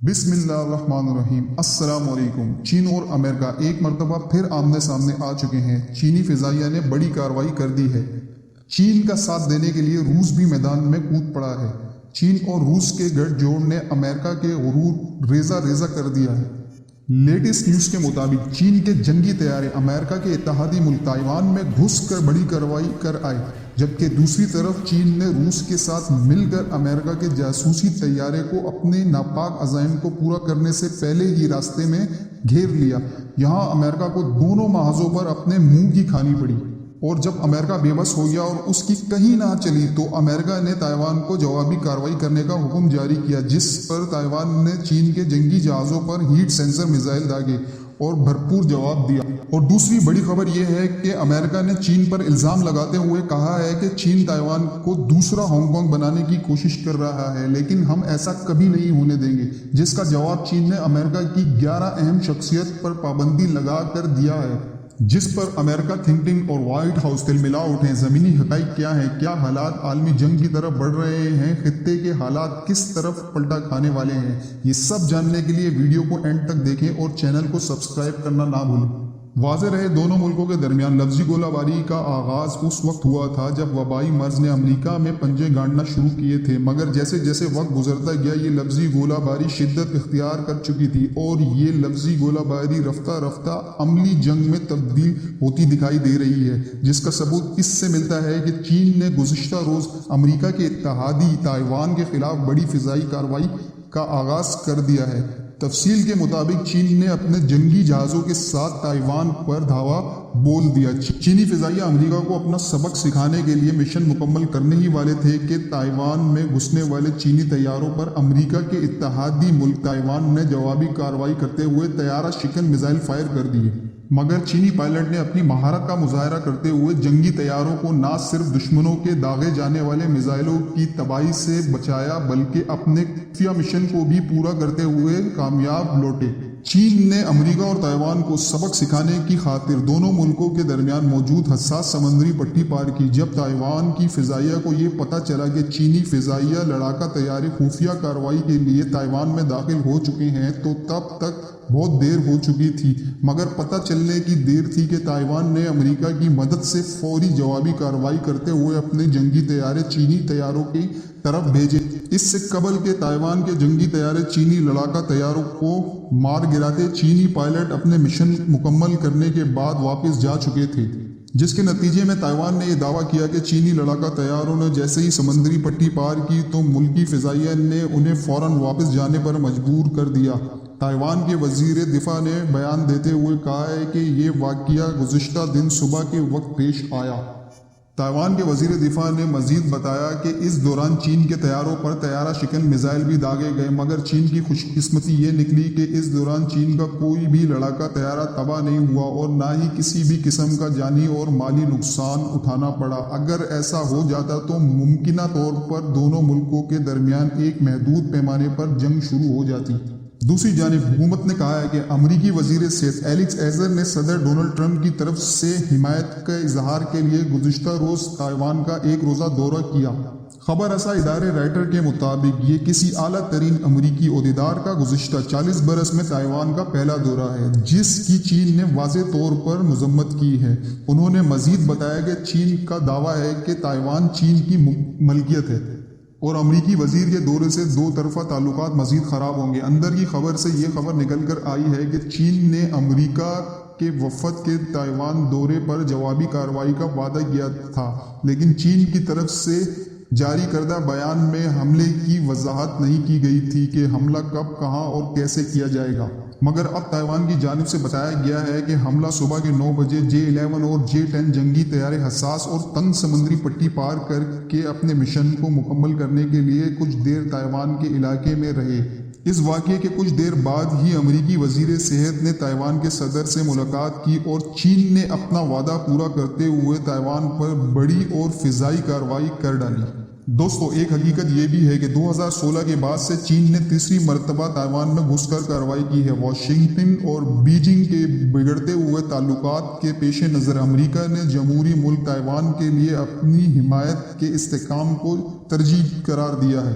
بسم اللہ الرحمن الرحیم۔ السلام علیکم۔ چین اور امریکہ ایک مرتبہ پھر آمنے سامنے آ چکے ہیں۔ چینی فضائیہ نے بڑی کارروائی کر دی ہے۔ چین کا ساتھ دینے کے لیے روس بھی میدان میں کود پڑا ہے۔ چین اور روس کے گٹھ جوڑ نے امریکہ کے غرور ریزہ ریزہ کر دیا ہے۔ لیٹسٹ نیوز کے مطابق چین کے جنگی طیارے امریکہ کے اتحادی ملک تائیوان میں گھس کر بڑی کارروائی کر آئے، جبکہ دوسری طرف چین نے روس کے ساتھ مل کر امریکہ کے جاسوسی طیارے کو اپنے ناپاک عزائم کو پورا کرنے سے پہلے ہی راستے میں گھیر لیا۔ یہاں امریکہ کو دونوں محاذوں پر اپنے منہ کی کھانی پڑی، اور جب امریکہ بے بس ہو گیا اور اس کی کہیں نہ چلی تو امریکہ نے تائیوان کو جوابی کارروائی کرنے کا حکم جاری کیا، جس پر تائیوان نے چین کے جنگی جہازوں پر ہیٹ سینسر میزائل داغے اور بھرپور جواب دیا۔ اور دوسری بڑی خبر یہ ہے کہ امریکہ نے چین پر الزام لگاتے ہوئے کہا ہے کہ چین تائیوان کو دوسرا ہانگ کانگ بنانے کی کوشش کر رہا ہے، لیکن ہم ایسا کبھی نہیں ہونے دیں گے، جس کا جواب چین نے امریکہ کی 11 اہم شخصیت پر پابندی لگا کر دیا ہے، جس پر امریکہ تھنک ٹینک اور وائٹ ہاؤس تلملا اٹھے۔ زمینی حقائق کیا ہیں؟ کیا حالات عالمی جنگ کی طرف بڑھ رہے ہیں؟ خطے کے حالات کس طرف پلٹا کھانے والے ہیں؟ یہ سب جاننے کے لیے ویڈیو کو اینڈ تک دیکھیں اور چینل کو سبسکرائب کرنا نہ بھولیں۔ واضح رہے، دونوں ملکوں کے درمیان لفظی گولہ باری کا آغاز اس وقت ہوا تھا جب وبائی مرض نے امریکہ میں پنجے گاڑنا شروع کیے تھے، مگر جیسے جیسے وقت گزرتا گیا یہ لفظی گولہ باری شدت اختیار کر چکی تھی، اور یہ لفظی گولہ باری رفتہ رفتہ عملی جنگ میں تبدیل ہوتی دکھائی دے رہی ہے، جس کا ثبوت اس سے ملتا ہے کہ چین نے گزشتہ روز امریکہ کے اتحادی تائیوان کے خلاف بڑی فضائی کارروائی کا آغاز کر دیا ہے۔ تفصیل کے مطابق چین نے اپنے جنگی جہازوں کے ساتھ تائیوان پر دھاوا بول دیا۔ چینی فضائیہ امریکہ کو اپنا سبق سکھانے کے لیے مشن مکمل کرنے ہی والے تھے کہ تائیوان میں گھسنے والے چینی طیاروں پر امریکہ کے اتحادی ملک تائیوان نے جوابی کارروائی کرتے ہوئے طیارہ شکن میزائل فائر کر دیے، مگر چینی پائلٹ نے اپنی مہارت کا مظاہرہ کرتے ہوئے جنگی طیاروں کو نہ صرف دشمنوں کے داغے جانے والے میزائلوں کی تباہی سے بچایا بلکہ اپنے خفیہ مشن کو بھی پورا کرتے ہوئے کامیاب لوٹے۔ چین نے امریکہ اور تائیوان کو سبق سکھانے کی خاطر دونوں ملکوں کے درمیان موجود حساس سمندری پٹی پار کی۔ جب تائیوان کی فضائیہ کو یہ پتہ چلا کہ چینی فضائیہ لڑاکا طیارے خفیہ کارروائی کے لیے تائیوان میں داخل ہو چکے ہیں تو تب تک بہت دیر ہو چکی تھی، مگر پتہ چلنے کی دیر تھی کہ تائیوان نے امریکہ کی مدد سے فوری جوابی کارروائی کرتے ہوئے اپنے جنگی طیارے چینی طیاروں کی طرف بھیجے۔ اس سے قبل کہ تائیوان کے جنگی طیارے چینی لڑاکا طیاروں کو مار گراتے، چینی پائلٹ اپنے مشن مکمل کرنے کے بعد واپس جا چکے تھے، جس کے نتیجے میں تائیوان نے یہ دعویٰ کیا کہ چینی لڑاکا طیاروں نے جیسے ہی سمندری پٹی پار کی تو ملکی فضائیہ نے انہیں فوراً واپس جانے پر مجبور کر دیا۔ تائیوان کے وزیر دفاع نے بیان دیتے ہوئے کہا ہے کہ یہ واقعہ گزشتہ دن صبح کے وقت پیش آیا۔ تائیوان کے وزیر دفاع نے مزید بتایا کہ اس دوران چین کے طیاروں پر طیارہ شکن میزائل بھی داغے گئے، مگر چین کی خوش قسمتی یہ نکلی کہ اس دوران چین کا کوئی بھی لڑاکا طیارہ تباہ نہیں ہوا اور نہ ہی کسی بھی قسم کا جانی اور مالی نقصان اٹھانا پڑا۔ اگر ایسا ہو جاتا تو ممکنہ طور پر دونوں ملکوں کے درمیان ایک محدود پیمانے پر جنگ شروع ہو جاتی۔ دوسری جانب حکومت نے کہا ہے کہ امریکی وزیر صحت ایلیکس ایزر نے صدر ڈونلڈ ٹرمپ کی طرف سے حمایت کے اظہار کے لیے گزشتہ روز تائیوان کا ایک روزہ دورہ کیا۔ خبر رساں ادارے رائٹر کے مطابق یہ کسی اعلیٰ ترین امریکی عہدیدار کا گزشتہ 40 برس میں تائیوان کا پہلا دورہ ہے، جس کی چین نے واضح طور پر مذمت کی ہے۔ انہوں نے مزید بتایا کہ چین کا دعویٰ ہے کہ تائیوان چین کی ملکیت ہے اور امریکی وزیر کے دورے سے دو طرفہ تعلقات مزید خراب ہوں گے۔ اندر کی خبر سے یہ خبر نکل کر آئی ہے کہ چین نے امریکہ کے وفد کے تائیوان دورے پر جوابی کارروائی کا وعدہ کیا تھا، لیکن چین کی طرف سے جاری کردہ بیان میں حملے کی وضاحت نہیں کی گئی تھی کہ حملہ کب، کہاں اور کیسے کیا جائے گا، مگر اب تائیوان کی جانب سے بتایا گیا ہے کہ حملہ صبح کے 9 بجے J-11 اور J-10 جنگی طیارے حساس اور تنگ سمندری پٹی پار کر کے اپنے مشن کو مکمل کرنے کے لیے کچھ دیر تائیوان کے علاقے میں رہے۔ اس واقعے کے کچھ دیر بعد ہی امریکی وزیر صحت نے تائیوان کے صدر سے ملاقات کی اور چین نے اپنا وعدہ پورا کرتے ہوئے تائیوان پر بڑی اور فضائی کارروائی کر ڈالی۔ دوستو، ایک حقیقت یہ بھی ہے کہ 2016 کے بعد سے چین نے تیسری مرتبہ تائیوان میں گھس کر کارروائی کی ہے۔ واشنگٹن اور بیجنگ کے بگڑتے ہوئے تعلقات کے پیش نظر امریکہ نے جمہوری ملک تائیوان کے لیے اپنی حمایت کے استحکام کو ترجیح قرار دیا ہے۔